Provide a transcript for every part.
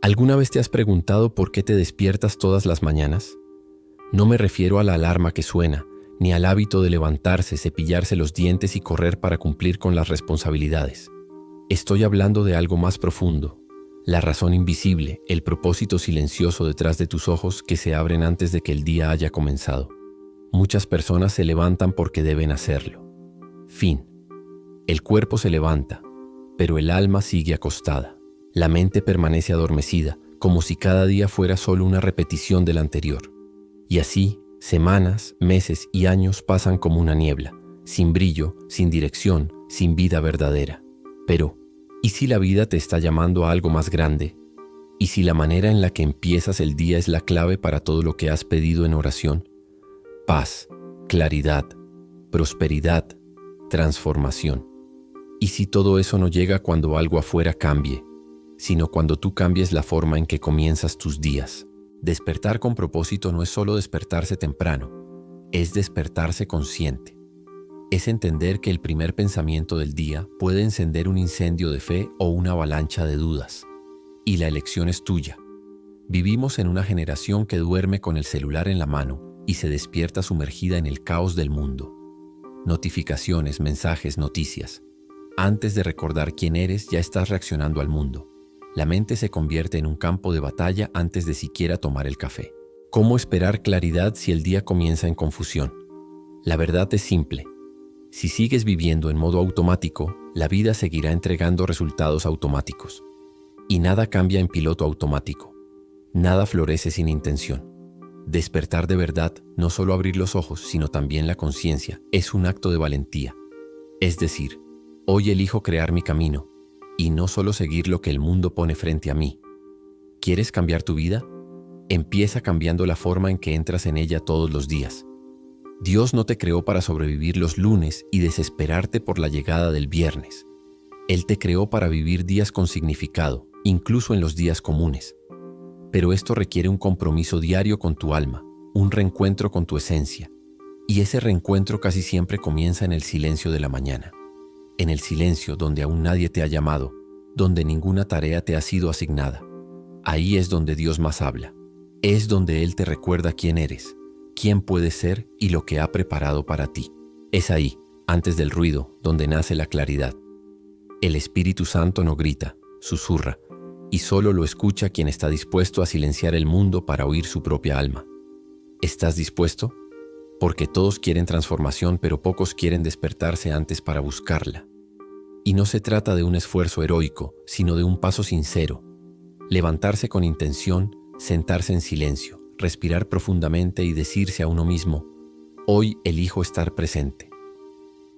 ¿Alguna vez te has preguntado por qué te despiertas todas las mañanas? No me refiero a la alarma que suena, ni al hábito de levantarse, cepillarse los dientes y correr para cumplir con las responsabilidades. Estoy hablando de algo más profundo, la razón invisible, el propósito silencioso detrás de tus ojos que se abren antes de que el día haya comenzado. Muchas personas se levantan porque deben hacerlo. Fin. El cuerpo se levanta, pero el alma sigue acostada. La mente permanece adormecida, como si cada día fuera solo una repetición del anterior. Y así, semanas, meses y años pasan como una niebla, sin brillo, sin dirección, sin vida verdadera. Pero, ¿y si la vida te está llamando a algo más grande? ¿Y si la manera en la que empiezas el día es la clave para todo lo que has pedido en oración? Paz, claridad, prosperidad, transformación. ¿Y si todo eso no llega cuando algo afuera cambie, sino cuando tú cambies la forma en que comienzas tus días? Despertar con propósito no es solo despertarse temprano, es despertarse consciente. Es entender que el primer pensamiento del día puede encender un incendio de fe o una avalancha de dudas. Y la elección es tuya. Vivimos en una generación que duerme con el celular en la mano y se despierta sumergida en el caos del mundo. Notificaciones, mensajes, noticias. Antes de recordar quién eres, ya estás reaccionando al mundo. La mente se convierte en un campo de batalla antes de siquiera tomar el café. ¿Cómo esperar claridad si el día comienza en confusión? La verdad es simple. Si sigues viviendo en modo automático, la vida seguirá entregando resultados automáticos. Y nada cambia en piloto automático. Nada florece sin intención. Despertar de verdad, no solo abrir los ojos, sino también la conciencia, es un acto de valentía. Es decir, hoy elijo crear mi camino, y no solo seguir lo que el mundo pone frente a mí. ¿Quieres cambiar tu vida? Empieza cambiando la forma en que entras en ella todos los días. Dios no te creó para sobrevivir los lunes y desesperarte por la llegada del viernes. Él te creó para vivir días con significado, incluso en los días comunes. Pero esto requiere un compromiso diario con tu alma, un reencuentro con tu esencia. Y ese reencuentro casi siempre comienza en el silencio de la mañana. En el silencio donde aún nadie te ha llamado, donde ninguna tarea te ha sido asignada. Ahí es donde Dios más habla. Es donde Él te recuerda quién eres, quién puedes ser y lo que ha preparado para ti. Es ahí, antes del ruido, donde nace la claridad. El Espíritu Santo no grita, susurra, y solo lo escucha quien está dispuesto a silenciar el mundo para oír su propia alma. ¿Estás dispuesto? Porque todos quieren transformación, pero pocos quieren despertarse antes para buscarla. Y no se trata de un esfuerzo heroico, sino de un paso sincero. Levantarse con intención, sentarse en silencio, respirar profundamente y decirse a uno mismo, hoy elijo estar presente.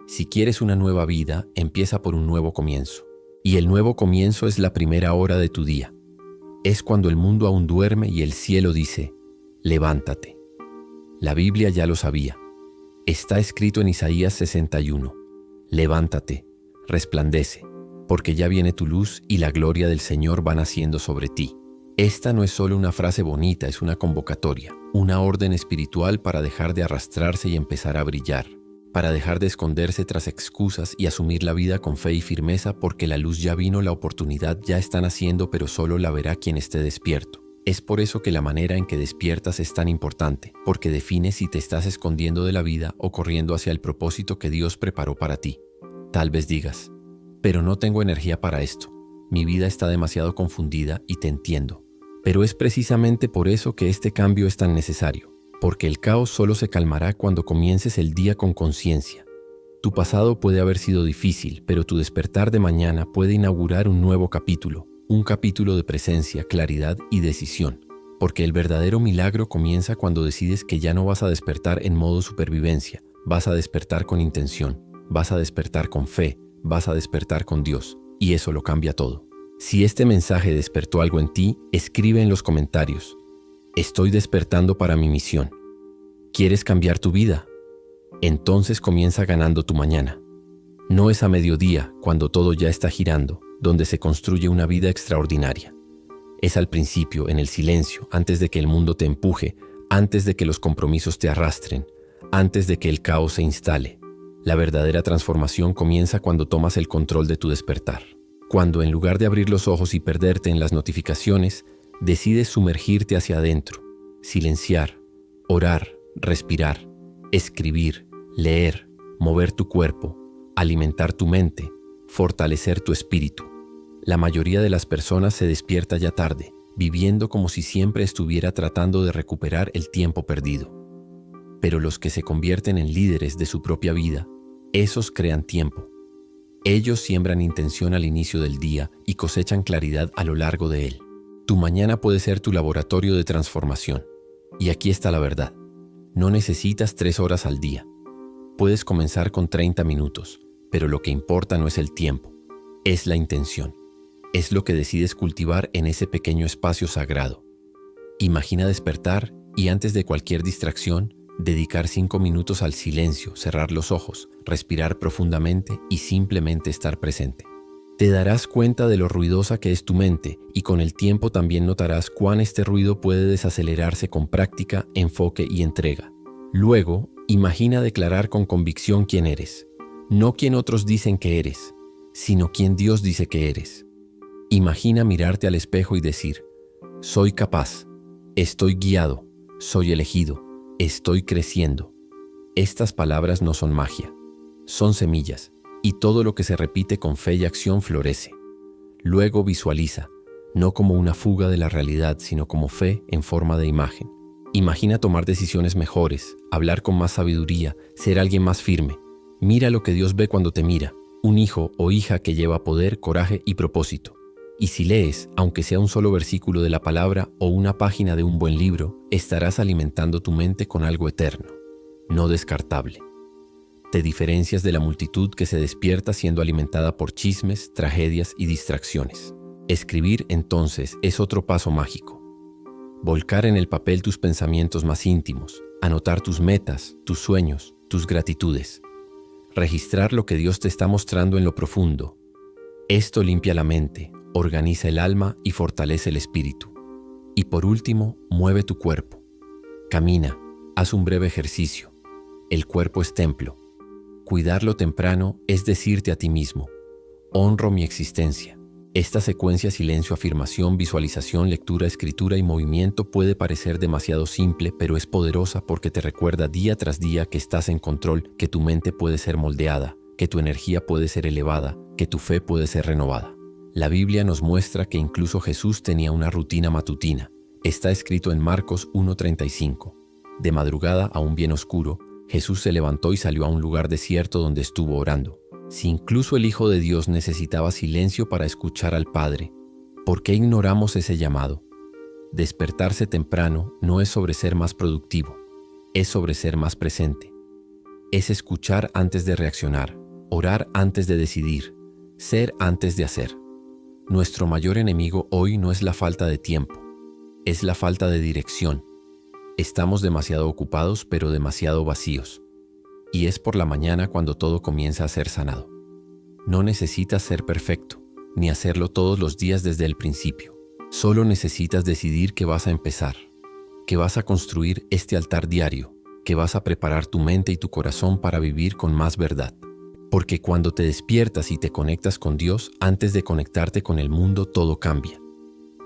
Si quieres una nueva vida, empieza por un nuevo comienzo. Y el nuevo comienzo es la primera hora de tu día. Es cuando el mundo aún duerme y el cielo dice, levántate. La Biblia ya lo sabía. Está escrito en Isaías 61. Levántate, resplandece, porque ya viene tu luz y la gloria del Señor va naciendo sobre ti. Esta no es solo una frase bonita, es una convocatoria, una orden espiritual para dejar de arrastrarse y empezar a brillar, para dejar de esconderse tras excusas y asumir la vida con fe y firmeza porque la luz ya vino, la oportunidad ya está naciendo, pero solo la verá quien esté despierto. Es por eso que la manera en que despiertas es tan importante, porque define si te estás escondiendo de la vida o corriendo hacia el propósito que Dios preparó para ti. Tal vez digas, pero no tengo energía para esto, mi vida está demasiado confundida y te entiendo. Pero es precisamente por eso que este cambio es tan necesario, porque el caos solo se calmará cuando comiences el día con conciencia. Tu pasado puede haber sido difícil, pero tu despertar de mañana puede inaugurar un nuevo capítulo. Un capítulo de presencia, claridad y decisión, porque el verdadero milagro comienza cuando decides que ya no vas a despertar en modo supervivencia, vas a despertar con intención, vas a despertar con fe, vas a despertar con Dios, y eso lo cambia todo. Si este mensaje despertó algo en ti, escribe en los comentarios, estoy despertando para mi misión. ¿Quieres cambiar tu vida? Entonces comienza ganando tu mañana. No es a mediodía, cuando todo ya está girando, donde se construye una vida extraordinaria. Es al principio, en el silencio, antes de que el mundo te empuje, antes de que los compromisos te arrastren, antes de que el caos se instale. La verdadera transformación comienza cuando tomas el control de tu despertar. Cuando en lugar de abrir los ojos y perderte en las notificaciones, Decides sumergirte hacia adentro, silenciar, orar, respirar, escribir, leer, mover tu cuerpo, alimentar tu mente, fortalecer tu espíritu. La mayoría de las personas se despierta ya tarde, viviendo como si siempre estuviera tratando de recuperar el tiempo perdido. Pero los que se convierten en líderes de su propia vida, esos crean tiempo. Ellos siembran intención al inicio del día y cosechan claridad a lo largo de él. Tu mañana puede ser tu laboratorio de transformación. Y aquí está la verdad. No necesitas 3 horas al día. Puedes comenzar con 30 minutos, pero lo que importa no es el tiempo, es la intención. Es lo que decides cultivar en ese pequeño espacio sagrado. Imagina despertar y antes de cualquier distracción, dedicar 5 minutos al silencio, cerrar los ojos, respirar profundamente y simplemente estar presente. Te darás cuenta de lo ruidosa que es tu mente y con el tiempo también notarás cuán este ruido puede desacelerarse con práctica, enfoque y entrega. Luego, imagina declarar con convicción quién eres. No quien otros dicen que eres, sino quien Dios dice que eres. Imagina mirarte al espejo y decir, soy capaz, estoy guiado, soy elegido, estoy creciendo. Estas palabras no son magia, son semillas, y todo lo que se repite con fe y acción florece. Luego visualiza, no como una fuga de la realidad, sino como fe en forma de imagen. Imagina tomar decisiones mejores, hablar con más sabiduría, ser alguien más firme. Mira lo que Dios ve cuando te mira, un hijo o hija que lleva poder, coraje y propósito. Y si lees, aunque sea un solo versículo de la palabra o una página de un buen libro, estarás alimentando tu mente con algo eterno, no descartable. Te diferencias de la multitud que se despierta siendo alimentada por chismes, tragedias y distracciones. Escribir, entonces, es otro paso mágico. Volcar en el papel tus pensamientos más íntimos, anotar tus metas, tus sueños, tus gratitudes. Registrar lo que Dios te está mostrando en lo profundo. Esto limpia la mente, organiza el alma y fortalece el espíritu. Y por último, mueve tu cuerpo. Camina, haz un breve ejercicio. El cuerpo es templo. Cuidarlo temprano es decirte a ti mismo, honro mi existencia. Esta secuencia silencio, afirmación, visualización, lectura, escritura y movimiento puede parecer demasiado simple, pero es poderosa porque te recuerda día tras día que estás en control, que tu mente puede ser moldeada, que tu energía puede ser elevada, que tu fe puede ser renovada. La Biblia nos muestra que incluso Jesús tenía una rutina matutina. Está escrito en Marcos 1:35. De madrugada, aún bien oscuro, Jesús se levantó y salió a un lugar desierto donde estuvo orando. Si incluso el Hijo de Dios necesitaba silencio para escuchar al Padre, ¿por qué ignoramos ese llamado? Despertarse temprano no es sobre ser más productivo, es sobre ser más presente. Es escuchar antes de reaccionar, orar antes de decidir, ser antes de hacer. Nuestro mayor enemigo hoy no es la falta de tiempo, es la falta de dirección. Estamos demasiado ocupados pero demasiado vacíos. Y es por la mañana cuando todo comienza a ser sanado. No necesitas ser perfecto, ni hacerlo todos los días desde el principio. Solo necesitas decidir que vas a empezar, que vas a construir este altar diario, que vas a preparar tu mente y tu corazón para vivir con más verdad. Porque cuando te despiertas y te conectas con Dios, antes de conectarte con el mundo, todo cambia.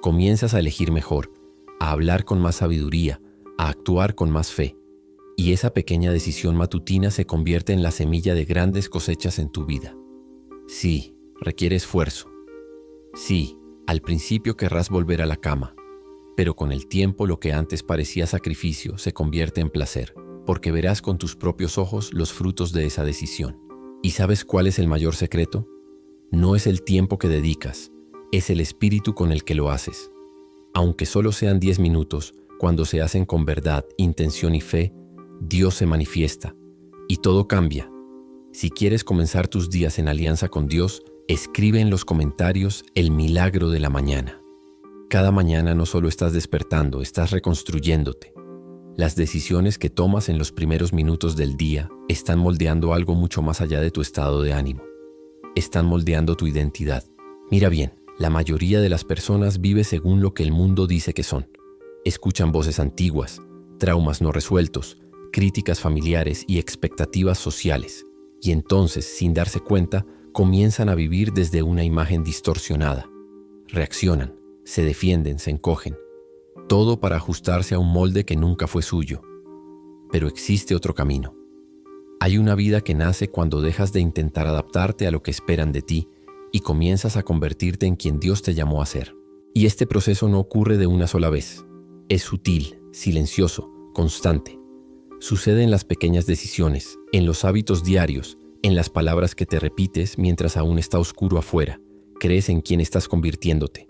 Comienzas a elegir mejor, a hablar con más sabiduría, a actuar con más fe. Y esa pequeña decisión matutina se convierte en la semilla de grandes cosechas en tu vida. Sí, requiere esfuerzo. Sí, al principio querrás volver a la cama, pero con el tiempo lo que antes parecía sacrificio se convierte en placer, porque verás con tus propios ojos los frutos de esa decisión. ¿Y sabes cuál es el mayor secreto? No es el tiempo que dedicas, es el espíritu con el que lo haces. Aunque solo sean 10 minutos, cuando se hacen con verdad, intención y fe, Dios se manifiesta y todo cambia. Si quieres comenzar tus días en alianza con Dios, escribe en los comentarios el milagro de la mañana. Cada mañana no solo estás despertando, estás reconstruyéndote. Las decisiones que tomas en los primeros minutos del día están moldeando algo mucho más allá de tu estado de ánimo. Están moldeando tu identidad. Mira bien, la mayoría de las personas vive según lo que el mundo dice que son. Escuchan voces antiguas, traumas no resueltos, críticas familiares y expectativas sociales. Y entonces, sin darse cuenta, comienzan a vivir desde una imagen distorsionada. Reaccionan, se defienden, se encogen, todo para ajustarse a un molde que nunca fue suyo. Pero existe otro camino. Hay una vida que nace cuando dejas de intentar adaptarte a lo que esperan de ti y comienzas a convertirte en quien Dios te llamó a ser. Y este proceso no ocurre de una sola vez. Es sutil, silencioso, constante. Sucede en las pequeñas decisiones, en los hábitos diarios, en las palabras que te repites mientras aún está oscuro afuera. Crees en quién estás convirtiéndote.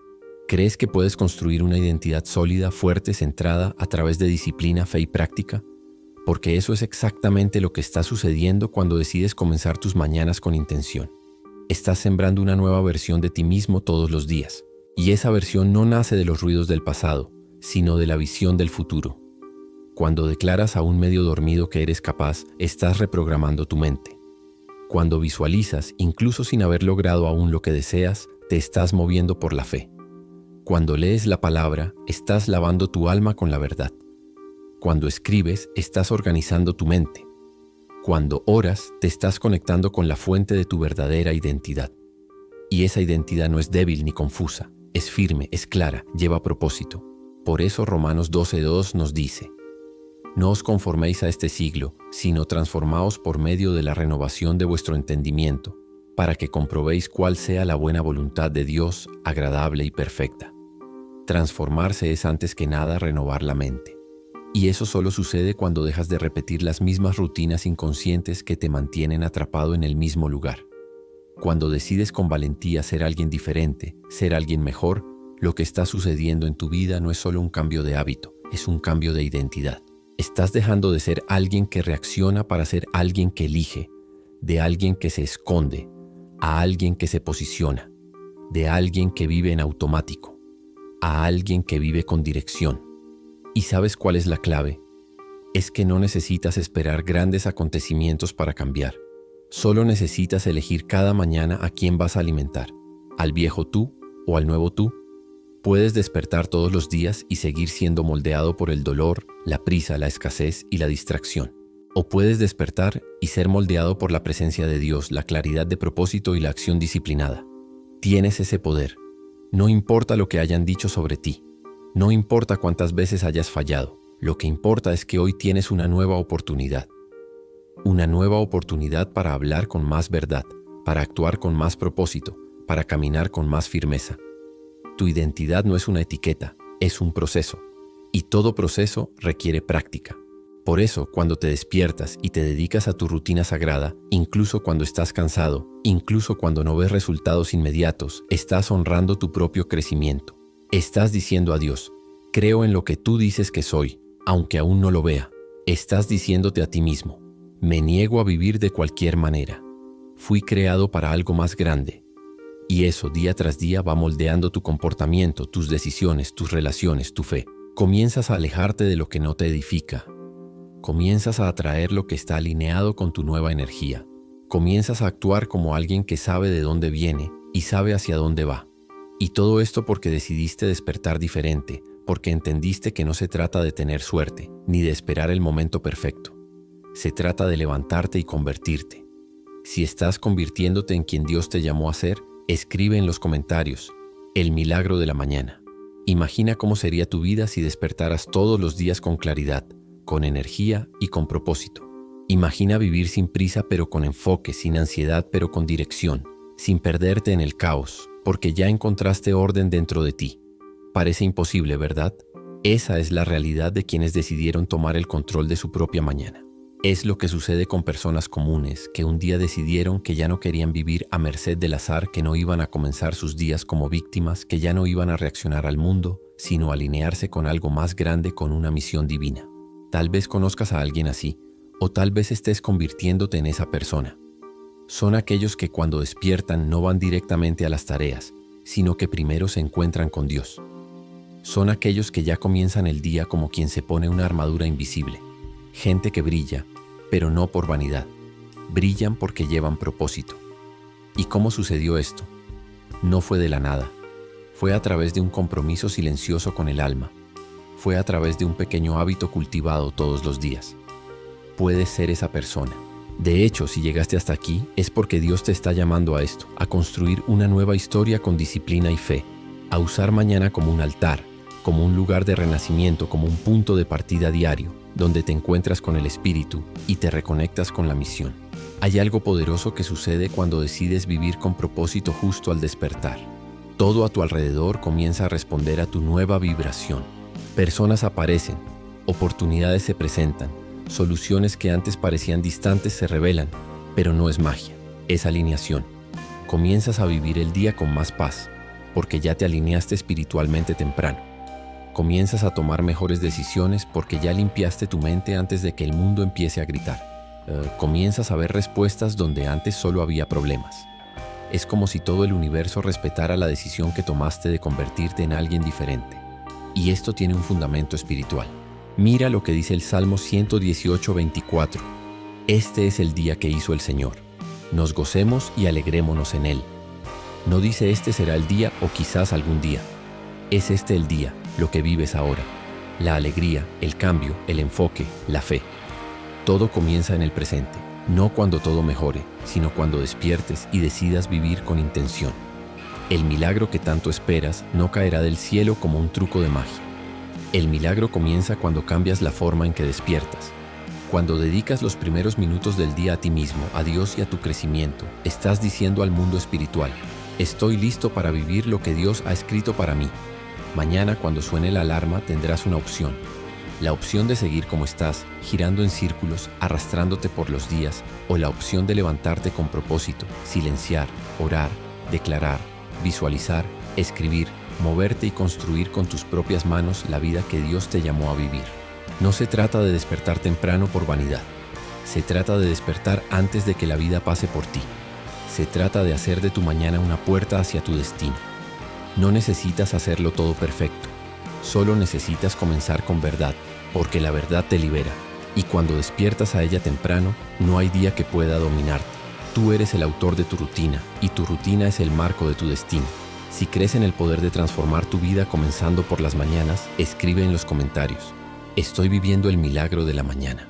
¿Crees que puedes construir una identidad sólida, fuerte, centrada a través de disciplina, fe y práctica? Porque eso es exactamente lo que está sucediendo cuando decides comenzar tus mañanas con intención. Estás sembrando una nueva versión de ti mismo todos los días. Y esa versión no nace de los ruidos del pasado, sino de la visión del futuro. Cuando declaras a un medio dormido que eres capaz, estás reprogramando tu mente. Cuando visualizas, incluso sin haber logrado aún lo que deseas, te estás moviendo por la fe. Cuando lees la palabra, estás lavando tu alma con la verdad. Cuando escribes, estás organizando tu mente. Cuando oras, te estás conectando con la fuente de tu verdadera identidad. Y esa identidad no es débil ni confusa, es firme, es clara, lleva propósito. Por eso Romanos 12:2 nos dice: no os conforméis a este siglo, sino transformaos por medio de la renovación de vuestro entendimiento, para que comprobéis cuál sea la buena voluntad de Dios, agradable y perfecta. Transformarse es antes que nada renovar la mente. Y eso solo sucede cuando dejas de repetir las mismas rutinas inconscientes que te mantienen atrapado en el mismo lugar. Cuando decides con valentía ser alguien diferente, ser alguien mejor, lo que está sucediendo en tu vida no es solo un cambio de hábito, es un cambio de identidad. Estás dejando de ser alguien que reacciona para ser alguien que elige, de alguien que se esconde, a alguien que se posiciona, de alguien que vive en automático, a alguien que vive con dirección. ¿Y sabes cuál es la clave? Es que no necesitas esperar grandes acontecimientos para cambiar. Solo necesitas elegir cada mañana a quién vas a alimentar, al viejo tú o al nuevo tú. Puedes despertar todos los días y seguir siendo moldeado por el dolor, la prisa, la escasez y la distracción. O puedes despertar y ser moldeado por la presencia de Dios, la claridad de propósito y la acción disciplinada. Tienes ese poder. No importa lo que hayan dicho sobre ti. No importa cuántas veces hayas fallado. Lo que importa es que hoy tienes una nueva oportunidad. Una nueva oportunidad para hablar con más verdad, para actuar con más propósito, para caminar con más firmeza. Tu identidad no es una etiqueta, es un proceso. Y todo proceso requiere práctica. Por eso, cuando te despiertas y te dedicas a tu rutina sagrada, incluso cuando estás cansado, incluso cuando no ves resultados inmediatos, estás honrando tu propio crecimiento. Estás diciendo a Dios: creo en lo que tú dices que soy, aunque aún no lo vea. Estás diciéndote a ti mismo: me niego a vivir de cualquier manera. Fui creado para algo más grande. Y eso día tras día va moldeando tu comportamiento, tus decisiones, tus relaciones, tu fe. Comienzas a alejarte de lo que no te edifica. Comienzas a atraer lo que está alineado con tu nueva energía. Comienzas a actuar como alguien que sabe de dónde viene y sabe hacia dónde va. Y todo esto porque decidiste despertar diferente, porque entendiste que no se trata de tener suerte, ni de esperar el momento perfecto. Se trata de levantarte y convertirte. Si estás convirtiéndote en quien Dios te llamó a ser, escribe en los comentarios: el milagro de la mañana. Imagina cómo sería tu vida si despertaras todos los días con claridad, con energía y con propósito. Imagina vivir sin prisa pero con enfoque, sin ansiedad pero con dirección, sin perderte en el caos, porque ya encontraste orden dentro de ti. Parece imposible, ¿verdad? Esa es la realidad de quienes decidieron tomar el control de su propia mañana. Es lo que sucede con personas comunes que un día decidieron que ya no querían vivir a merced del azar, que no iban a comenzar sus días como víctimas, que ya no iban a reaccionar al mundo, sino alinearse con algo más grande, con una misión divina. Tal vez conozcas a alguien así, o tal vez estés convirtiéndote en esa persona. Son aquellos que cuando despiertan no van directamente a las tareas, sino que primero se encuentran con Dios. Son aquellos que ya comienzan el día como quien se pone una armadura invisible. Gente que brilla, pero no por vanidad. Brillan porque llevan propósito. ¿Y cómo sucedió esto? No fue de la nada. Fue a través de un compromiso silencioso con el alma. Fue a través de un pequeño hábito cultivado todos los días. Puedes ser esa persona. De hecho, si llegaste hasta aquí, es porque Dios te está llamando a esto, a construir una nueva historia con disciplina y fe, a usar mañana como un altar, como un lugar de renacimiento, como un punto de partida diario, donde te encuentras con el Espíritu y te reconectas con la misión. Hay algo poderoso que sucede cuando decides vivir con propósito justo al despertar. Todo a tu alrededor comienza a responder a tu nueva vibración. Personas aparecen, oportunidades se presentan, soluciones que antes parecían distantes se revelan, pero no es magia, es alineación. Comienzas a vivir el día con más paz, porque ya te alineaste espiritualmente temprano. Comienzas a tomar mejores decisiones porque ya limpiaste tu mente antes de que el mundo empiece a gritar. Comienzas a ver respuestas donde antes solo había problemas. Es como si todo el universo respetara la decisión que tomaste de convertirte en alguien diferente. Y esto tiene un fundamento espiritual. Mira lo que dice el Salmo 118:24. Este es el día que hizo el Señor. Nos gocemos y alegrémonos en él. No dice este será el día o quizás algún día. Es este el día, lo que vives ahora. La alegría, el cambio, el enfoque, la fe. Todo comienza en el presente, no cuando todo mejore, sino cuando despiertes y decidas vivir con intención. El milagro que tanto esperas no caerá del cielo como un truco de magia. El milagro comienza cuando cambias la forma en que despiertas. Cuando dedicas los primeros minutos del día a ti mismo, a Dios y a tu crecimiento, estás diciendo al mundo espiritual: estoy listo para vivir lo que Dios ha escrito para mí. Mañana, cuando suene la alarma, tendrás una opción. La opción de seguir como estás, girando en círculos, arrastrándote por los días, o la opción de levantarte con propósito, silenciar, orar, declarar, visualizar, escribir, moverte y construir con tus propias manos la vida que Dios te llamó a vivir. No se trata de despertar temprano por vanidad. Se trata de despertar antes de que la vida pase por ti. Se trata de hacer de tu mañana una puerta hacia tu destino. No necesitas hacerlo todo perfecto. Solo necesitas comenzar con verdad, porque la verdad te libera. Y cuando despiertas a ella temprano, no hay día que pueda dominarte. Tú eres el autor de tu rutina, y tu rutina es el marco de tu destino. Si crees en el poder de transformar tu vida comenzando por las mañanas, escribe en los comentarios: estoy viviendo el milagro de la mañana.